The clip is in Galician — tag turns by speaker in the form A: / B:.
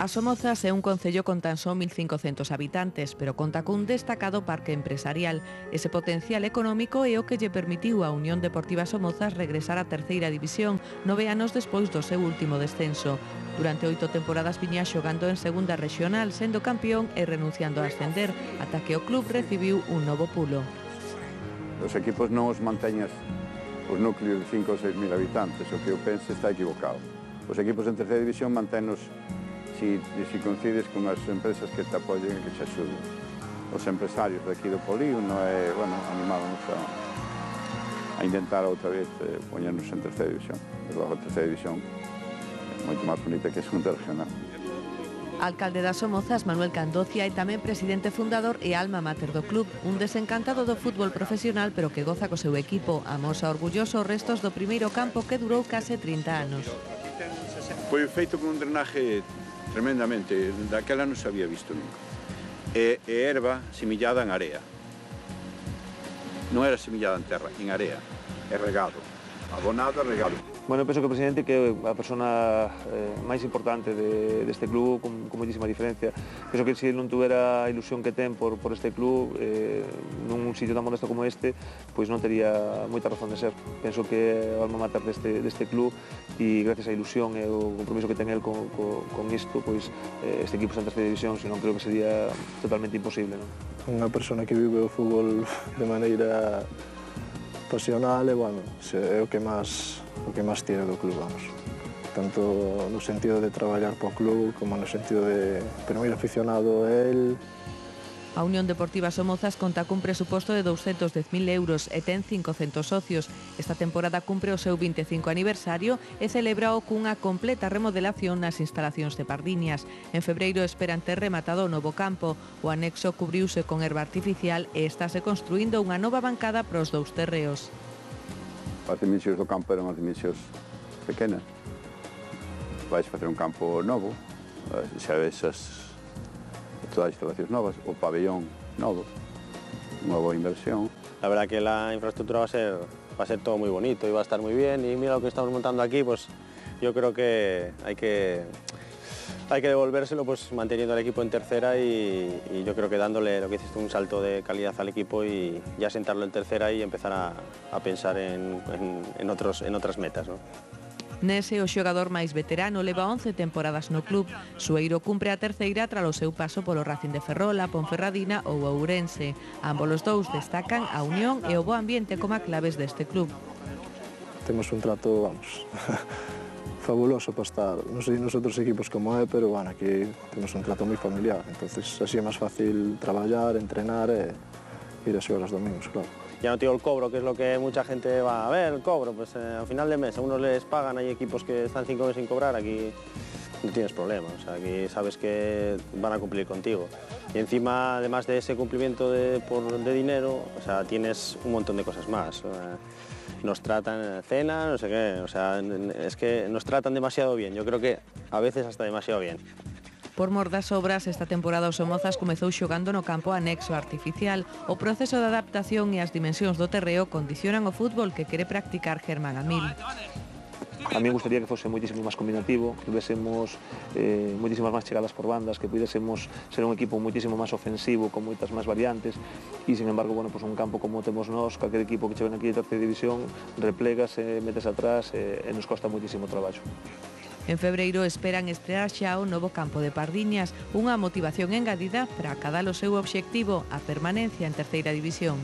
A: A Somozas é un concello con tan só 1.500 habitantes, pero conta cun destacado parque empresarial. Ese potencial económico é o que lle permitiu á Unión Deportiva Somozas regresar á terceira división 9 anos despois do seu último descenso. Durante 8 temporadas viña xogando en segunda regional, sendo campeón e renunciando a ascender, ata que o club recibiu un novo pulo.
B: Os equipos non os manteñas os núcleos de 5 ou 6 mil habitantes, o que eu penso está equivocado. Os equipos en terceira división manténnos si coincides con as empresas que te apoyen e que te axuden. Os empresarios de aquí do polígono animáronos a intentar outra vez poñernos en terceira división. E logo a terceira división é moito máis bonita que a segunda regional.
A: Alcalde das Somozas, Manuel Candocia, é tamén presidente fundador e alma mater do club, un desencantado do fútbol profesional pero que goza co seu equipo. Amosa orgulloso os restos do primeiro campo que durou case 30 anos.
B: Foi feito con un drenaje tremendamente, daquela non se había visto nunca. E erva semillada en area. Non era semillada en terra, en area. É regado. Abonado e regado.
C: Bueno, penso que o presidente que é a persona máis importante deste club, con moitísima diferencia. Penso que se non tuvera a ilusión que ten por este club, nun sitio tan modesto como este, pois non tería moita razón de ser. Penso que é o alma mater deste club e gracias á ilusión e o compromiso que ten el con isto, pois este equipo está en terceira división, senón creo que sería totalmente imposible.
D: Unha persona que vive o fútbol de maneira pasional e, bueno, é o que máis tira do club, vamos. Tanto no sentido de traballar po club como no sentido de primeiro aficionado a él.
A: A Unión Deportiva Somozas conta cun presuposto de 210.000 euros e ten 500 socios. Esta temporada cumpre o seu 25 aniversario e celebra cunha completa remodelación nas instalacións de Pardiñas. En febreiro esperan ter rematado o novo campo. O anexo cubriuse con herba artificial e estáse construindo unha nova bancada pros dous terreos.
B: As dimensións do campo eran as dimensións pequenas. Vais facer un campo novo, xa ves todas as instalacións novas, o pabellón novo, unha boa inversión.
E: La verdad que la infraestructura va a ser todo muy bonito y va a estar muy bien, y mira lo que estamos montando aquí, pues yo creo que hay que devolvérselo pues manteniendo al equipo en tercera y yo creo que dándole lo que dices tú, un salto de calidad al equipo y ya sentarlo en tercera y empezar a pensar en otras metas, ¿no?
A: Nese, o xogador máis veterano leva 11 temporadas no club. Sueiro cumpre a terceira tras o seu paso polo Racing de Ferrol, a Ponferradina ou Ourense. Ambos os dous destacan a unión e o bo ambiente como claves deste club.
D: Temos un trato, vamos, fabuloso para estar. Non sei nos outros equipos como é, pero, bueno, aquí temos un trato moi familiar. Entonces, así é máis fácil traballar, entrenar e ir a xogar os domingos, claro.
E: Ya no te digo el cobro, que es lo que mucha gente va a ver, el cobro, pues al final de mes a unos les pagan, hay equipos que están 5 meses sin cobrar, aquí no tienes problema, o sea, aquí sabes que van a cumplir contigo. Y encima, además de ese cumplimiento de dinero, o sea, tienes un montón de cosas más. Nos tratan cena, no sé qué, o sea, es que nos tratan demasiado bien, yo creo que a veces hasta demasiado bien.
A: Por mor das obras, esta temporada o Somozas comezou xogando no campo anexo artificial. O proceso de adaptación e as dimensións do terreo condicionan o fútbol que quere practicar Germán Amil.
C: A mí me gustaría que fose moitísimo máis combinativo, que tivésemos moitísimas máis chegadas por bandas, que pudésemos ser un equipo moitísimo máis ofensivo, con moitas máis variantes, e, sin embargo, bueno, pues un campo como temos nós, calquer equipo que che ven aquí de terceira división, replegas, metes atrás e nos costa moitísimo traballo.
A: En febreiro esperan estrear xa o novo campo de Pardiñas, unha motivación engadida para acadar o seu obxectivo, a permanencia en terceira división.